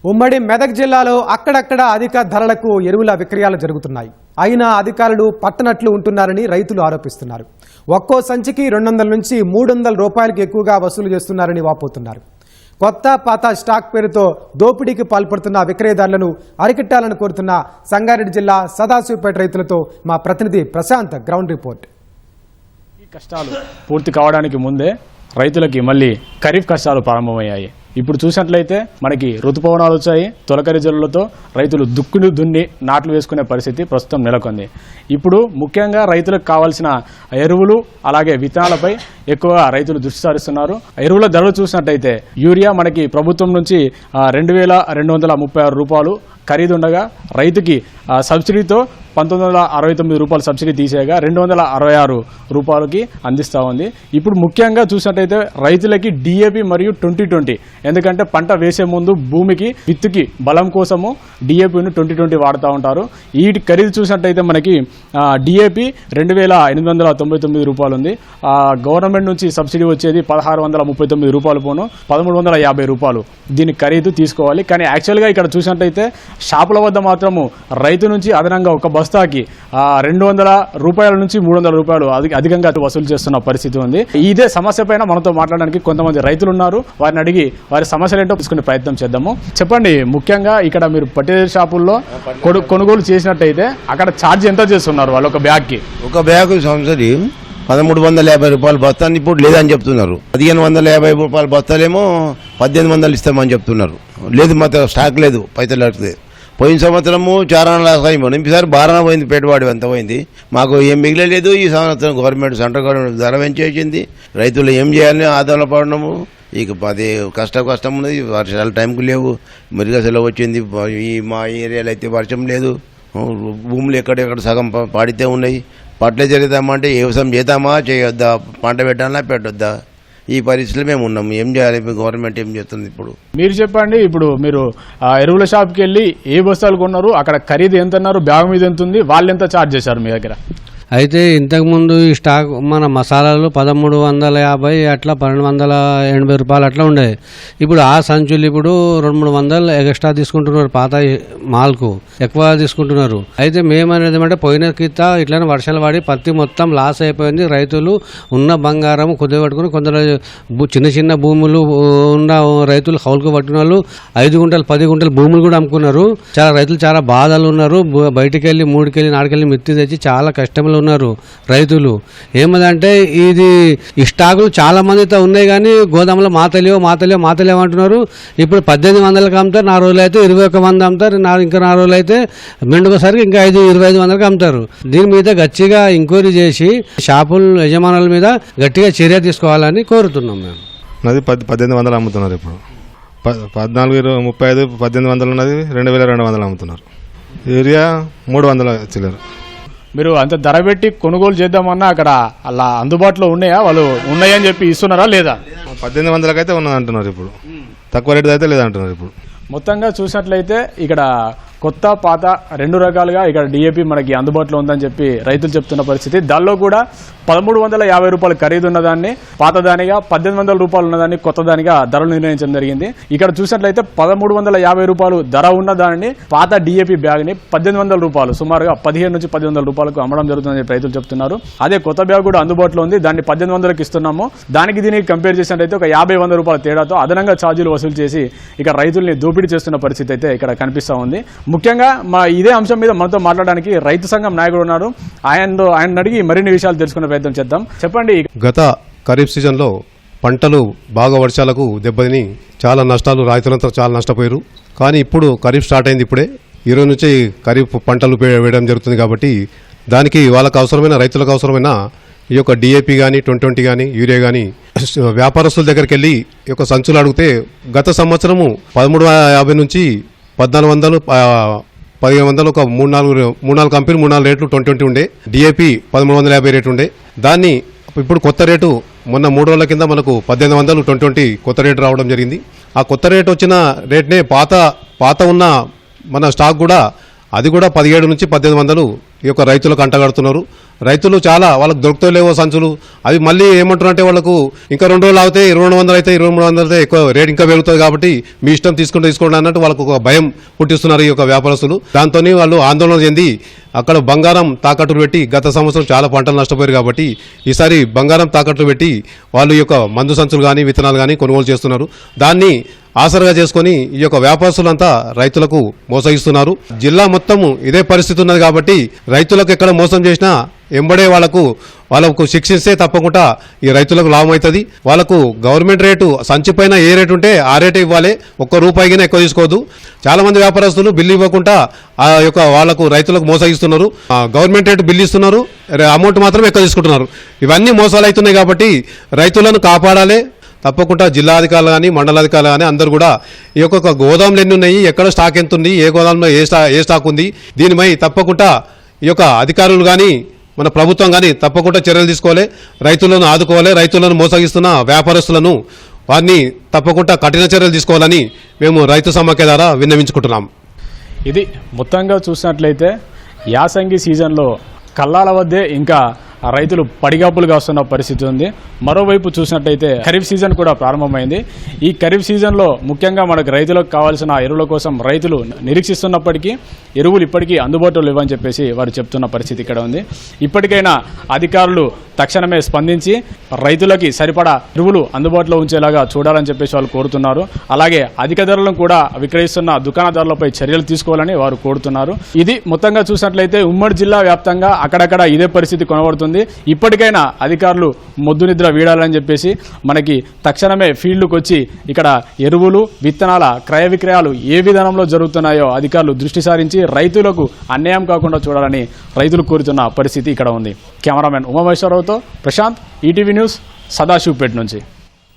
ఉమ్మడి మెదక్ జిల్లాలో అక్కడక్కడ అధిక ధరలకు ఎరువుల విక్రయాలు జరుగుతున్నాయి. అయినా అధికారులు పట్టనట్లు ఉంటున్నారని రైతులు ఆరోపిస్తున్నారు. ఒక్కో సంచికి 200 నుంచి 300 రూపాయలకు ఎక్కువగా వసూలు చేస్తున్నారని వాపోతున్నారు. కొత్త పాత స్టాక్ పేరుతో దోపిడీకి పాల్పడుతున్న విక్రయదారులను అరికట్టాలని కోరుతున్న సంగారెడ్డి జిల్లా సదాశివపేట రైతులతో మా ప్రతినిధి ప్రశాంత్ గ్రౌండ్ రిపోర్ట్. ఈ కష్టాలు పూర్తి కావడానికి ముందే రైతులకి మళ్ళీ ఖరీఫ్ కష్టాలు ప్రారంభమయ్యాయి. ఇప్పుడు చూసినట్లయితే మనకి ఋతుపవనాలు వచ్చాయి. తొలకరి జల్లులతో రైతులు దుక్కుని దున్ని నాట్లు వేసుకునే పరిస్థితి ప్రస్తుతం నెలకొంది. ఇప్పుడు ముఖ్యంగా రైతులకు కావాల్సిన ఎరువులు అలాగే విత్తనాలపై ఎక్కువగా రైతులు దృష్టి సారిస్తున్నారు. ఎరువుల ధరలు చూసినట్లయితే యూరియా మనకి ప్రభుత్వం నుంచి 2236 రూపాయలు ఖరీదు ఉండగా రైతుకి సబ్సిడీతో 1969 రూపాయలు సబ్సిడీ తీసేయగా 266 రూపాయలకి అందిస్తూ ఉంది. ఇప్పుడు ముఖ్యంగా చూసినట్టయితే రైతులకి డిఏపి మరియు 2020, ఎందుకంటే పంట వేసే ముందు భూమికి విత్తుకి బలం కోసము డిఏపిని 2020 వాడుతూ ఉంటారు. ఈ ఖరీదు చూసినట్టయితే మనకి డిఏపి 2899 రూపాయలు ఉంది. గవర్నమెంట్ నుంచి సబ్సిడీ వచ్చేది 1639 రూపాయలు పోను 1350 రూపాయలు దీని ఖరీదు తీసుకోవాలి. కానీ యాక్చువల్గా ఇక్కడ చూసినట్టయితే షాపుల వద్ద మాత్రము రైతు నుంచి అదనంగా ఒక బస్తాకి 200 రూపాయల నుంచి 300 రూపాయలు అధికంగా వసూలు చేస్తున్న పరిస్థితి ఉంది. ఇదే సమస్య పైన మనతో మాట్లాడడానికి కొంతమంది రైతులు ఉన్నారు. వారిని అడిగి వారి సమస్యలు ఏంటో తీసుకునే ప్రయత్నం చేద్దాము. చెప్పండి, ముఖ్యంగా ఇక్కడ మీరు పట్టే షాపుల్లో కొనుగోలు చేసినట్టయితే అక్కడ ఛార్జ్ ఎంత చేస్తున్నారు వాళ్ళు? ఒక బ్యాగ్ సంవత్సరం 1350 రూపాయలు బస్తాన్ని ఇప్పుడు లేదని చెప్తున్నారు. 1550 రూపాయల బస్తాలేమో 1800 ఇస్తామని చెప్తున్నారు. లేదు మాత్రం స్టాక్ లేదు, పైసలు లేదు. పోయిన సంవత్సరము చారాన లాస్ అయ్యి ఈసారి బారాన పోయింది, పెట్టుబడి ఎంత పోయింది, మాకు ఏం మిగిలేదు. ఈ సంవత్సరం గవర్నమెంట్ సెంట్రల్ గవర్నమెంట్ ధర పెంచేసింది. రైతులు ఏం చేయాలని ఆందోళన పడడము. ఇక అది కష్టం ఉన్నది. వర్షాలు టైంకు లేవు, మెరుగ సెలవు వచ్చింది. మా ఏరియాలో అయితే వర్షం లేదు. భూములు ఎక్కడెక్కడ సగం పాడితే ఉన్నాయి. పట్ల జరుగుతామంటే వ్యవసాయం చేద్దామా చేయొద్దా, పంట పెట్టాలా పెట్టొద్దా, ఈ పరిస్థితులు మేము ఉన్నాము. ఏం చేయాలి? గవర్నమెంట్ ఏం చేస్తుంది? ఇప్పుడు మీరు చెప్పండి. ఇప్పుడు మీరు ఎరువుల షాప్కి వెళ్ళి ఏ బస్తాలు కొన్నారు, అక్కడ ఖరీదు ఎంత అన్నారు, బ్యాగ్ మీద ఎంత ఉంది, వాళ్ళు ఎంత ఛార్జ్ చేశారు మీ దగ్గర? అయితే ఇంతకుముందు ఈ స్టాక్ మన మసాలాలు 1350 అట్లా 1280 రూపాయలు అట్లా ఉండేది. ఇప్పుడు ఆ సంచులు ఇప్పుడు 200-300 ఎక్స్ట్రా తీసుకుంటున్నారు. పాత మాల్కు ఎక్కువ తీసుకుంటున్నారు. అయితే మేమనేది ఏమంటే పోయిన కింద ఇట్లనే వర్షాలు పడి పత్తి మొత్తం లాస్ అయిపోయింది. రైతులు ఉన్న బంగారం కుదిపట్టుకుని కొందరు చిన్న భూములు ఉన్న రైతులు హౌల్కు పట్టిన వాళ్ళు 5 గుంటలు 10 గుంటలు భూములు కూడా అమ్ముకున్నారు. రైతులు చాలా బాధలు ఉన్నారు. బయటికి వెళ్ళి 3 4 మిత్తి తెచ్చి చాలా కష్టంలో ఉన్నారు రైతులు. ఏమదంటే ఇది ఈ స్టాకులు చాలా మందితో ఉన్నాయి, కానీ గోదాములో మాతలేవు అంటున్నారు. ఇప్పుడు 1800కి అమ్ముతారు, 4 రోజులు అయితే 21 అమ్ముతారు, ఇంకా 4 రోజులు అయితే మెండుకోసరికి ఇంకా 2500కి అమ్ముతారు. దీని మీద గట్టిగా ఎంక్వైరీ చేసి షాపుల యజమానుల మీద గట్టిగా చర్య తీసుకోవాలని కోరుతున్నాం. మేము అది 1800 అమ్ముతున్నారు. ఇప్పుడు 1435 1800 ఉన్నది 2200 అమ్ముతున్నారు. యూరియా 300 చిల్లర. మీరు అంత ధర పెట్టి కొనుగోలు చేద్దామన్నా అక్కడ అలా అందుబాటులో ఉన్నాయా? వాళ్ళు ఉన్నాయని చెప్పి ఇస్తున్నారా లేదా? 1800కి అయితే ఉన్నది అంటున్నారు. ఇప్పుడు తక్కువ రేటు అయితే లేదంటున్నారు. ఇప్పుడు మొత్తంగా చూసినట్లయితే ఇక్కడ కొత్త పాత 2 రకాలుగా ఇక్కడ డిఏపి మనకి అందుబాటులో ఉందని చెప్పి రైతులు చెప్తున్న పరిస్థితి. దానిలో కూడా 1350 రూపాయలు ఖరీదు ఉన్నదాన్ని పాతదానిగా, 1800 రూపాయలు ఉన్నదాన్ని కొత్తదానిగా ధరలు నిర్ణయించడం జరిగింది. ఇక్కడ చూసినట్లయితే 1350 రూపాయలు ధర ఉన్నదాన్ని పాత డిఏపి బ్యాగ్ని 1800 రూపాయలు, సుమారుగా 15 నుంచి 1800 రూపాయలకు అమ్మడం జరుగుతుందని రైతులు చెప్తున్నారు. అదే కొత్త బ్యాగ్ కూడా అందుబాటులో ఉంది, దాన్ని 1800కి ఇస్తున్నాము. దానికి దీనికి కంపేర్ చేసినట్లయితే ఒక 50-100 రూపాయల తేడాతో అదనంగా ఛార్జీలు వసూలు చేసి ఇక్కడ రైతుల్ని దోపిడీ చేస్తున్న పరిస్థితి అయితే ఇక్కడ కనిపిస్తూ ఉంది. ముఖ్యంగా ఇదే అంశం మీద మనతో మాట్లాడడానికి రైతు సంఘం నాయకుడు ఉన్నారు. ఆయన అడిగి మరిన్ని విషయాలు తెలుసుకునే ప్రయత్నం చేద్దాం. చెప్పండి, గత ఖరీఫ్ సీజన్లో పంటలు బాగా వర్షాలకు దెబ్బతిని చాలా నష్టాలు, రైతులంతా చాలా నష్టపోయారు. కానీ ఇప్పుడు ఖరీఫ్ స్టార్ట్ అయింది. ఇప్పుడే ఈరోజు నుంచి ఖరీఫ్ పంటలు వేయడం జరుగుతుంది. కాబట్టి దానికి వాళ్ళకు అవసరమైన, రైతులకు అవసరమైన ఈ యొక్క డిఏపి కానీ 2020 కానీ యూరియా కానీ వ్యాపారస్తుల దగ్గరికి వెళ్ళి ఈ యొక్క సంచులు అడిగితే గత సంవత్సరము 1350 నుంచి 1400 1500 ఒక 3-4 కంపెనీ 3-4 రేట్లు 2020 ఉండే. డిఏపి 1350 రేటు ఉండే. దాన్ని ఇప్పుడు కొత్త రేటు మొన్న 3 రోజుల కింద మనకు 1800 2020 కొత్త రేటు రావడం జరిగింది. ఆ కొత్త రేటు వచ్చిన రేట్నే పాత ఉన్న మన స్టాక్ కూడా అది కూడా 17 నుంచి 1800 ఈ యొక్క రైతులకు అంటగడుతున్నారు. రైతులు చాలా వాళ్ళకి దొరుకుతలేవో సంచులు అవి మళ్ళీ ఏమంటారంటే వాళ్ళకు ఇంకా 2 రోజులు ఆగితే 200 అయితే 2300 అయితే ఎక్కువ రేట్ ఇంకా పెరుగుతుంది కాబట్టి మీ ఇష్టం తీసుకోండి అన్నట్టు వాళ్ళకు ఒక భయం పుట్టిస్తున్నారు ఈ యొక్క వ్యాపారస్తులు. దాంతో వాళ్ళు ఆందోళన చెంది అక్కడ బంగారం తాకట్టులు పెట్టి గత సంవత్సరం చాలా పంటలు నష్టపోయారు కాబట్టి ఈసారి బంగారం తాకట్టులు పెట్టి వాళ్ళు ఈ యొక్క మందు సంచులు కానీ విత్తనాలు కానీ కొనుగోలు చేస్తున్నారు. దాన్ని ఆసరగా చేసుకుని ఈ యొక్క వ్యాపారస్తులంతా రైతులకు మోసగిస్తున్నారు. జిల్లా మొత్తము ఇదే పరిస్థితి ఉన్నది కాబట్టి రైతులకు ఎక్కడ మోసం చేసినా ఎంబడే వాళ్ళకు శిక్షిస్తే తప్పకుండా ఈ రైతులకు లాభం అవుతుంది. వాళ్ళకు గవర్నమెంట్ రేటు సంచి పైన ఏ రేటు ఉంటే ఆ రేటు ఇవ్వాలి. ₹1 ఎక్కువ తీసుకోవద్దు. చాలా మంది వ్యాపారస్తులు బిల్లు ఇవ్వకుండా ఆ యొక్క వాళ్ళకు రైతులకు మోసగిస్తున్నారు. గవర్నమెంట్ రేటు బిల్లు ఇస్తున్నారు, అమౌంట్ మాత్రం ఎక్కువ తీసుకుంటున్నారు. ఇవన్నీ మోసాలు అవుతున్నాయి కాబట్టి రైతులను కాపాడాలి. తప్పకుండా జిల్లా అధికారులు కానీ మండలాధికారులు కానీ అందరూ కూడా ఈ యొక్క గోదాములు ఎన్ని ఉన్నాయి, ఎక్కడ స్టాక్ ఎంత ఉంది, ఏ గోదాంలో ఏ స్టాక్ ఉంది, దీనిపై తప్పకుండా ఈ యొక్క అధికారులు కానీ మన ప్రభుత్వం కానీ తప్పకుండా చర్యలు తీసుకోవాలి. రైతులను ఆదుకోవాలి. రైతులను మోసగిస్తున్న వ్యాపారస్తులను వారిని తప్పకుండా కఠిన చర్యలు తీసుకోవాలని మేము రైతు సమాఖ్య ద్వారా విన్నవించుకుంటున్నాం. ఇది మొత్తంగా చూసినట్లయితే యాసంగి సీజన్లో కల్లాల వద్దే ఇంకా రైతులు పడిగాపులుగా వస్తున్న పరిస్థితి ఉంది. మరోవైపు చూసినట్టయితే ఖరీఫ్ సీజన్ కూడా ప్రారంభమైంది. ఈ ఖరీఫ్ సీజన్లో ముఖ్యంగా మనకు రైతులకు కావాల్సిన ఎరువుల కోసం రైతులు నిరీక్షిస్తున్నప్పటికీ ఎరువులు ఇప్పటికీ అందుబాటులో లేవని చెప్పేసి వారు చెప్తున్న పరిస్థితి ఇక్కడ ఉంది. ఇప్పటికైనా అధికారులు తక్షణమే స్పందించి రైతులకి సరిపడా ఎరువులు అందుబాటులో ఉంచేలాగా చూడాలని చెప్పేసి వాళ్ళు కోరుతున్నారు. అలాగే అధిక ధరలను కూడా విక్రయిస్తున్న దుకాణదారులపై చర్యలు తీసుకోవాలని వారు కోరుతున్నారు. ఇది మొత్తంగా చూసినట్లయితే ఉమ్మడి జిల్లా వ్యాప్తంగా అక్కడక్కడ ఇదే పరిస్థితి కొనబడుతుంది. ఇప్పటికైనా అధికారులు మొద్దు నిద్ర వీడాలని చెప్పేసి మనకి తక్షణమే ఫీల్డ్కి వచ్చి ఇక్కడ ఎరువులు విత్తనాల క్రయ విక్రయాలు ఏ విధానంలో జరుగుతున్నాయో అధికారులు దృష్టి సారించి రైతులకు అన్యాయం కాకుండా చూడాలని రైతులు కోరుతున్న పరిస్థితి ఇక్కడ ఉంది. కెమెరామెన్ ఉమామేశ్వరరావుతో ప్రశాంత్, ఈటీవీ న్యూస్, సదాశివపేట నుంచి.